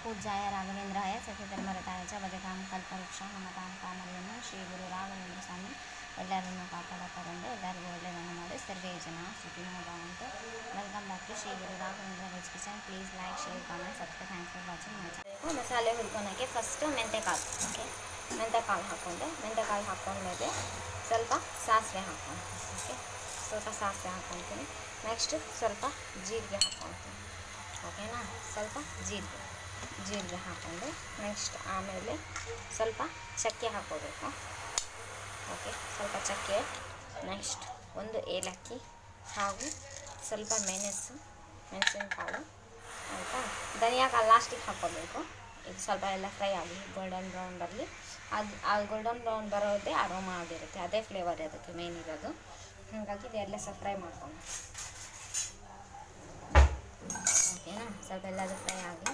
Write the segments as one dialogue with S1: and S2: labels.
S1: पूज्याय राघवेंद्राय सत्यधर्मरताय भजतां कल्पवृक्ष नमतां कामधेनु ಶ್ರೀ ಗುರು ರಾಘವೇಂದ್ರ ಸ್ವಾಮಿ ಎಲ್ಲರನ್ನು ಕಾಪಾಡಕರಂದು ಎಲ್ಲರಿಗೂ ಒಳ್ಳೆಯದನ್ನು ಮಾಡಿ ಸರ್ವೇ ಜನ ಸುಖಿನೋ ಭವಂತು. Welcome back to Shri Guru Raghavendra veg kitchen. Please like share comment subscribe. Thanks for watching my channel. ಮಸಾಲೆ ಹುರ್ಕೊಳಕ್ಕೆ ಫಸ್ಟು ಮೆಂತೆಕಾಳು. ಓಕೆ, ಮೆಂತೆಕಾಳು ಹಾಕ್ಕೊಂಡೆ. ಮೆಂತೆಕಾಳು ಹಾಕ್ಕೊಂಡ್ಮೇಲೆ ಸ್ವಲ್ಪ ಸಾಸಿವೆ ಹಾಕ್ಕೊಂಡು, ಓಕೆ, ಸ್ವಲ್ಪ ಸಾಸಿವೆ ಹಾಕ್ಕೊತೀನಿ. ನೆಕ್ಸ್ಟ್ ಸ್ವಲ್ಪ ಜೀರಿಗೆ ಹಾಕ್ಕೊತೀನಿ. ಓಕೆನಾ, ಸ್ವಲ್ಪ ಜೀರಿಗೆ ಹಾಕ್ಕೊಂಡು ನೆಕ್ಸ್ಟ್ ಆಮೇಲೆ ಸ್ವಲ್ಪ ಚಕ್ಕೆ ಹಾಕ್ಕೋಬೇಕು. ಓಕೆ, ಸ್ವಲ್ಪ ಚಕ್ಕೆ, ನೆಕ್ಸ್ಟ್ ಒಂದು ಏಲಕ್ಕಿ ಹಾಗೂ ಸ್ವಲ್ಪ ಮೆಣಸಿನಕಾಳು, ಆಯಿತಾ. ಧನಿಯಾಕಾಳು ಲಾಸ್ಟಿಗೆ ಹಾಕ್ಕೋಬೇಕು. ಇದು ಸ್ವಲ್ಪ ಎಲ್ಲ ಫ್ರೈ ಆಗಿ ಗೋಲ್ಡನ್ ಬ್ರೌನ್ ಬರಲಿ. ಅದು ಗೋಲ್ಡನ್ ಬ್ರೌನ್ ಬರೋದೇ ಅರೋಮಾ ಆಗಿರುತ್ತೆ, ಅದೇ ಫ್ಲೇವರ್ ಅದಕ್ಕೆ ಮೇನ್ ಇರೋದು. ಹಾಗಾಗಿ ಇದೆಲ್ಲ ಸ್ವಲ್ಪ ಫ್ರೈ ಮಾಡ್ಕೊಂಡು, ಓಕೆನಾ. ಸ್ವಲ್ಪ ಎಲ್ಲದು ಫ್ರೈ ಆಗಿ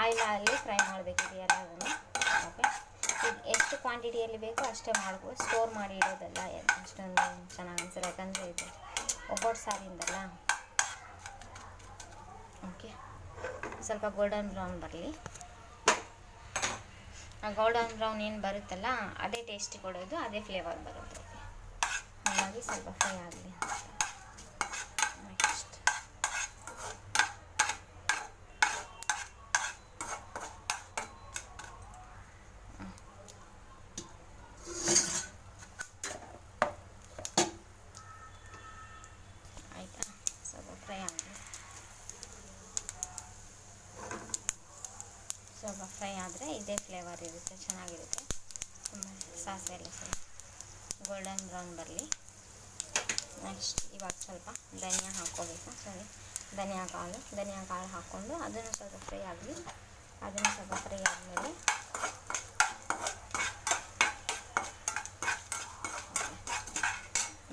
S1: ಆಯಿಲಲ್ಲಿ ಫ್ರೈ ಮಾಡಬೇಕು ಇದು ಎಲ್ಲದನ್ನು. ಓಕೆ, ಇದು ಎಷ್ಟು ಕ್ವಾಂಟಿಟಿಯಲ್ಲಿ ಬೇಕೋ ಅಷ್ಟೇ ಮಾಡ್ಬೋದು. ಸ್ಟೋರ್ ಮಾಡಿ ಇಡೋದಲ್ಲ ಅಷ್ಟೊಂದು ಚೆನ್ನಾಗಿ ಅನಿಸಲ್ಲ, ಯಾಕಂದರೆ ಇದು ಒಬ್ಬಟ್ಟು ಸಾರಿಂದಲ್ಲ. ಓಕೆ, ಸ್ವಲ್ಪ ಗೋಲ್ಡನ್ ಬ್ರೌನ್ ಬರಲಿ. ಆ ಗೋಲ್ಡನ್ ಬ್ರೌನ್ ಏನು ಬರುತ್ತಲ್ಲ ಅದೇ ಟೇಸ್ಟ್ ಕೊಡೋದು, ಅದೇ ಫ್ಲೇವರ್ ಬರೋದು. ಹಾಗಾಗಿ ಸ್ವಲ್ಪ ಫ್ರೈ ಆಗಲಿ. ನೆಕ್ಸ್ಟ್ ಆಯಿತಾ, ಸ್ವಲ್ಪ ಫ್ರೈ ಆಗಲಿ. ಸ್ವಲ್ಪ ಫ್ರೈ ಆದರೆ ಇದೇ ಫ್ಲೇವರ್ ಇರುತ್ತೆ, ಚೆನ್ನಾಗಿರುತ್ತೆ. ತುಂಬ ಸಾಸಿವೆ ಎಲ್ಲ ಸ್ವಲ್ಪ ಗೋಲ್ಡನ್ ಬ್ರೌನ್ ಬರಲಿ. ನೆಕ್ಸ್ಟ್ ಇವಾಗ ಸ್ವಲ್ಪ ಧನಿಯಾ ಹಾಕ್ಕೋಬೇಕು. ಧನಿಯಾಕಾಳು ಹಾಕ್ಕೊಂಡು ಅದನ್ನು ಸ್ವಲ್ಪ ಫ್ರೈ ಆಗಲಿ. ಅದನ್ನು ಸ್ವಲ್ಪ ಫ್ರೈ ಆದಮೇಲೆ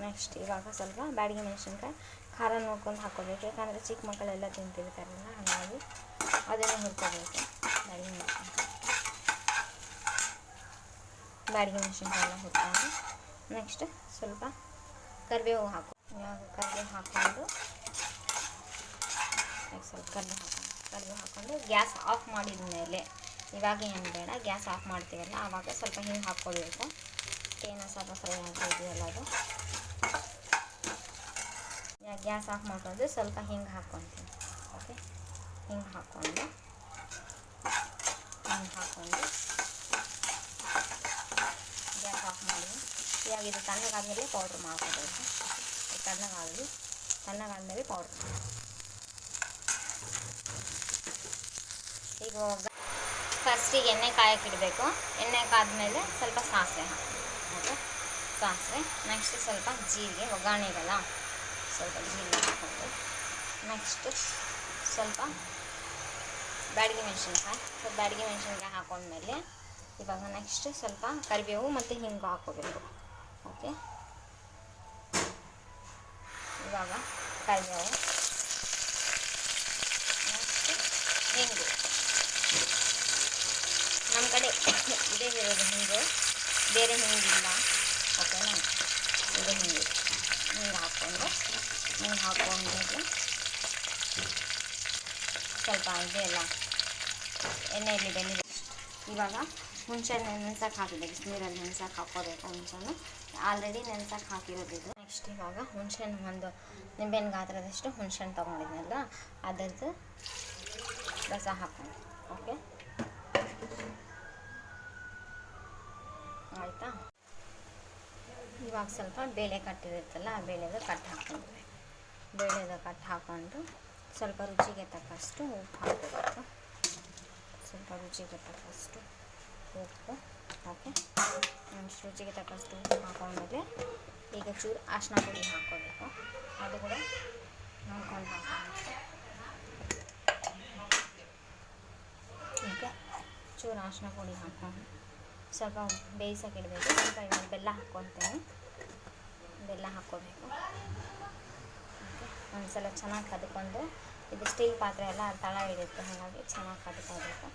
S1: ನೆಕ್ಸ್ಟ್ ಇವಾಗ ಸ್ವಲ್ಪ ಬ್ಯಾಡಗಿ ಮೆಣಸಿನ್ಕಾಯಿ ಖಾರ ನೋಡ್ಕೊಂಡು ಹಾಕ್ಕೋಬೇಕು, ಯಾಕಂದರೆ ಚಿಕ್ಕ ಮಕ್ಕಳೆಲ್ಲ ತಿಂತಿರ್ತಾರಲ್ಲ, ಹಾಗಾಗಿ ಅದನ್ನು ಹುರ್ಕೋಬೇಕು. ಬ್ಯಾಡಗಿ ಮೆಣಸಿನ್ಕಾಯಿ ಎಲ್ಲ ಹುರ್ಕೊಂಡು ನೆಕ್ಸ್ಟ್ ಸ್ವಲ್ಪ ಕರಿಬೇವು ಇವಾಗ ಕರಿಬೇವು ಹಾಕ್ಕೊಂಡು ಸ್ವಲ್ಪ ಕರಿಬೇವು ಹಾಕ್ಕೊಂಡು ಗ್ಯಾಸ್ ಆಫ್ ಮಾಡಿದ ಮೇಲೆ, ಇವಾಗ ಏನು ಬೇಡ, ಗ್ಯಾಸ್ ಆಫ್ ಮಾಡ್ತೀವಲ್ಲ ಆವಾಗ ಸ್ವಲ್ಪ ಹಿಂಗೆ ಹಾಕ್ಕೋಬೇಕು. ಏನೋ ಸ್ವಲ್ಪ ಫ್ರೈ ಆಗಿದೆಯಲ್ಲ ಅದು. ಗ್ಯಾಸ್ ಆಫ್ ಮಾಡ್ಕೊಂಡು ಸ್ವಲ್ಪ ಹಿಂಗೆ ಹಾಕ್ಕೊತೀನಿ. ಓಕೆ, ಹಿಂಗೆ ಹಾಕ್ಕೊಂಡು ಗ್ಯಾಸ್ ಆಫ್ ಮಾಡಿ ಇವಾಗ ಇದು ತಣ್ಣಗಾದ್ಮೇಲೆ ಪೌಡ್ರ್ ಮಾಡ್ಕೋಬೇಕು. ತಣ್ಣಗಾದ್ಮೇಲೆ ಪೌಡ್ರ್. ಈಗ ಫಸ್ಟಿಗೆ ಎಣ್ಣೆ ಕಾಯಕ್ಕಿಡಬೇಕು. ಎಣ್ಣೆ ಕಾದ್ಮೇಲೆ ಸ್ವಲ್ಪ ಸಾಸಿವೆ ಹಾಕಬೇಕು. ಸಾಸಿವೆ, ನೆಕ್ಸ್ಟ್ ಸ್ವಲ್ಪ ಜೀರಿಗೆ, ಒಗ್ಗರಣೆಗಲ್ಲ ಸ್ವಲ್ಪ ಜೀರಿಗೆ ಹಾಕ್ಕೊಂಡು ನೆಕ್ಸ್ಟ್ ಸ್ವಲ್ಪ ಬ್ಯಾಡಗಿ ಮೆಣಸಿನ್ಕಾಯಿ ಹಾಕ್ಕೊಂಡ್ಮೇಲೆ ಇವಾಗ ನೆಕ್ಸ್ಟ್ ಸ್ವಲ್ಪ ಕರಿಬೇವು ಮತ್ತು ಹಿಂಗು ಹಾಕ್ಕೋಬೇಕು. ಓಕೆ, ಇವಾಗ ಕರಿಬೇವು, ನೆಕ್ಸ್ಟ್ ಹಿಂಗು. ನಮ್ಮ ಕಡೆ ಇದೇ ಇರೋದು ಹಿಂಗು, ಬೇರೆ ಹಿಂಗಿಲ್ಲ. ಓಕೆನಾ, ಇದು ಹಿಂಗೆ ಹಾಕ್ಕೊಂಡ್ಮೇಲೆ ಸ್ವಲ್ಪ ಇದೆಲ್ಲ ಎಣ್ಣೆಯಲ್ಲಿ ಬೆಂದಿದೆ. ಇವಾಗ ಹುಣಸೆಹಣ್ಣು ನೆನೆಸಕ್ಕೆ ಹಾಕಿದೆ, ಬಿಸಿನೀರಲ್ಲಿ ನೆನೆಸಕ್ಕೆ ಹಾಕ್ಕೋಬೇಕು. ಹುಣಸೆಹಣ್ಣು ಆಲ್ರೆಡಿ ನೆನೆಸಕ್ಕೆ ಹಾಕಿರೋದಿದ್ದು. ನೆಕ್ಸ್ಟ್ ಇವಾಗ ಹುಣಸೆಹಣ್ಣು ಒಂದು ನಿಂಬೆಹಣ್ಣು ಗಾತ್ರದಷ್ಟು ಹುಣಸೆಹಣ್ಣು ತೊಗೊಂಡಿದ್ನಲ್ಲ ಅದರದ್ದು ರಸ ಹಾಕ್ಕೊಂಡು. ಓಕೆ, ಆಯಿತಾ. ಇವಾಗ ಸ್ವಲ್ಪ ಬೇಳೆ ಕಟ್ಟಿರುತ್ತಲ್ಲ ಆ ಬೇಳೆದು ಕಟ್ಟು ಹಾಕ್ಕೊಂಡು ಸ್ವಲ್ಪ ರುಚಿಗೆ ತಕ್ಕಷ್ಟು ಉಪ್ಪು ಹಾಕಬೇಕು. ಉಪ್ಪು. ಓಕೆ, ರುಚಿಗೆ ತಕ್ಕಷ್ಟು ಉಪ್ಪು ಹಾಕೊಂಡ್ಮೇಲೆ ಈಗ ಚೂರು ಅರಿಶಿನ ಪುಡಿ ಹಾಕ್ಕೋಬೇಕು. ಅದು ಕೂಡ ನೋಡ್ಕೊಂಡು ಹಾಕಬೇಕು. ಓಕೆ, ಚೂರು ಅರಿಶಿನ ಪುಡಿ ಹಾಕ್ಕೊಂಡು ಸ್ವಲ್ಪ ಬೇಯಿಸೋಕೆ ಇಡಬೇಕು. ಸ್ವಲ್ಪ ಇವಾಗ ಬೆಲ್ಲ ಹಾಕ್ಕೊತೀನಿ. ಬೆಲ್ಲ ಹಾಕ್ಕೋಬೇಕು. ಓಕೆ, ಒಂದ್ಸಲ ಚೆನ್ನಾಗಿ ಕದ್ಕೊಂಡು, ಇದು ಸ್ಟೀಲ್ ಪಾತ್ರೆ ಎಲ್ಲ ತಳ ಹಿಡಿಯುತ್ತೆ, ಹಾಗಾಗಿ ಚೆನ್ನಾಗಿ ಕದ್ಕೋಬೇಕು.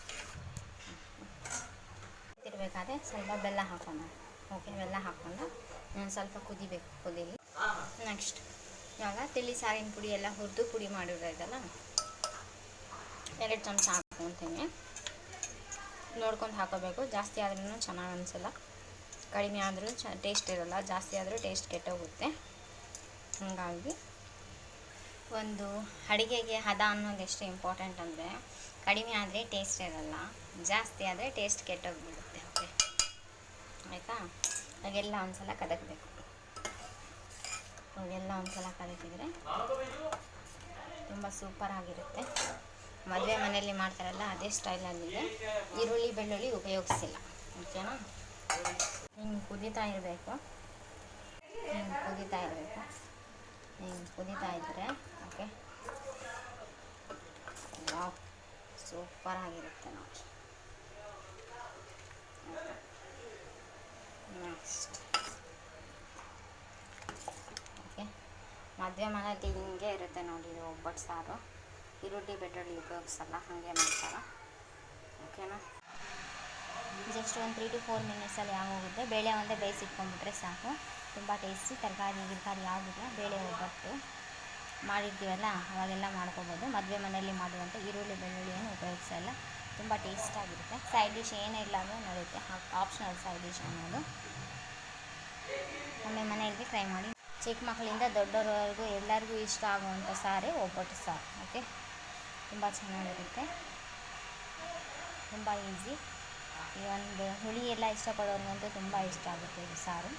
S1: ಇರಬೇಕಾದ್ರೆ ಸ್ವಲ್ಪ ಬೆಲ್ಲ ಹಾಕೋಣ. ಓಕೆ, ಬೆಲ್ಲ ಹಾಕ್ಕೊಂಡು ಸ್ವಲ್ಪ ಕುದಿಲಿ. ನೆಕ್ಸ್ಟ್ ಇವಾಗ ತಿಳಿ ಸಾರಿನ ಪುಡಿ ಎಲ್ಲ ಹುರಿದು ಪುಡಿ ಮಾಡಿರೋದಲ್ಲ 2 ಚಮಚ ಹಾಕ್ಕೊತೀನಿ. ನೋಡ್ಕೊಂಡು ಹಾಕೋಬೇಕು, ಜಾಸ್ತಿ ಆದ್ರೂ ಚೆನ್ನಾಗಿ ಅನಿಸಲ್ಲ, ಕಡಿಮೆ ಆದರೂ ಟೇಸ್ಟ್ ಇರೋಲ್ಲ, ಜಾಸ್ತಿ ಆದರೂ ಟೇಸ್ಟ್ ಕೆಟ್ಟೋಗುತ್ತೆ. ಹಾಗಾಗಿ ಒಂದು ಅಡುಗೆಗೆ ಹದ ಅನ್ನೋದು ಎಷ್ಟು ಇಂಪಾರ್ಟೆಂಟ್ ಅಂದರೆ ಕಡಿಮೆ ಆದರೆ ಟೇಸ್ಟ್ ಇರೋಲ್ಲ, ಜಾಸ್ತಿ ಆದರೆ ಟೇಸ್ಟ್ ಕೆಟ್ಟೋಗ್ಬಿಡುತ್ತೆ. ಓಕೆ ಆಯಿತಾ? ಹಾಗೆಲ್ಲ ಒಂದ್ಸಲ ಕದಕಬೇಕು. ಅವೆಲ್ಲ ಒಂದ್ಸಲ ಕದಕಿದ್ರೆ ತುಂಬ ಸೂಪರ್ ಆಗಿರುತ್ತೆ. ಮದುವೆ ಮನೆಯಲ್ಲಿ ಮಾಡ್ತಾರಲ್ಲ ಅದೇ ಸ್ಟೈಲಲ್ಲಿದೆ. ಈರುಳ್ಳಿ ಬೆಳ್ಳುಳ್ಳಿ ಉಪಯೋಗಿಸಿಲ್ಲ. ಓಕೆನಾ? ಹಿಂಗೆ ಕುದೀತಾ ಇರಬೇಕು, ಹಿಂಗೆ ಕುದೀತಾ ಇದ್ದರೆ ಓಕೆ ವಾವ್ ಸೂಪರ್ ಆಗಿರುತ್ತೆ ನೋಡಿ. ನೆಕ್ಸ್ಟ್ ಓಕೆ, ಮದುವೆ ಮನೇಲಿ ಹಿಂಗೆ ಇರುತ್ತೆ ನೋಡಿ ಇದು ಒಬ್ಬಟ್ಟು ಸಾರು. ಈರುಳ್ಳಿ ಬೆಳ್ಳುಳ್ಳಿ ಉಪಯೋಗಿಸಲ್ಲ, ಹಾಗೆ ಮಾಡ್ತಾರೆ. ಓಕೆನಾ? ಜಸ್ಟ್ ಒಂದು 3 to 4 ಮಿನಿಟ್ಸಲ್ಲಿ ಆಗೋಗುತ್ತೆ. ಬೇಳೆ ಒಂದೇ ಬೇಯಿಸಿಟ್ಕೊಂಡ್ಬಿಟ್ರೆ ಸಾಕು, ತುಂಬ ಟೇಸ್ಟಿ. ತರಕಾರಿ ಯಾವುದಿಲ್ಲ, ಬೇಳೆ ಒಬ್ಬಟ್ಟು ಮಾಡಿರ್ತೀವಲ್ಲ ಅವಾಗೆಲ್ಲ ಮಾಡ್ಕೋಬೋದು. ಮದುವೆ ಮನೆಯಲ್ಲಿ ಮಾಡುವಂಥ ಈರುಳ್ಳಿ ಬೆಳ್ಳುಳ್ಳಿ ಏನು ಉಪಯೋಗಿಸಲ್ಲ, ತುಂಬ ಟೇಸ್ಟಾಗಿರುತ್ತೆ. ಸೈಡ್ ಡಿಶ್ ಏನೇ ಇಲ್ಲ ಅಂದರೆ ನಡೆಯುತ್ತೆ, ಆಪ್ಷನಲ್ ಸೈಡ್ ಡಿಶ್ ಅನ್ನೋದು. ಒಮ್ಮೆ ಮನೆಯಲ್ಲಿ ಟ್ರೈ ಮಾಡಿ. ಚಿಕ್ಕ ಮಕ್ಕಳಿಂದ ದೊಡ್ಡವರವರೆಗೂ ಎಲ್ಲರಿಗೂ ಇಷ್ಟ ಆಗುವಂಥ ಸಾರೇ ಒಬ್ಬಟ್ಟು ಸಾರು. ಓಕೆ, ತುಂಬ ಚೆನ್ನಾಗಿರುತ್ತೆ, ತುಂಬ ಈಸಿ. ಈ ಒಂದು ಹುಳಿ ಎಲ್ಲ ಇಷ್ಟಪಡೋರಿಗಂತೂ ತುಂಬ ಇಷ್ಟ ಆಗುತ್ತೆ ಇದು ಸಾರು.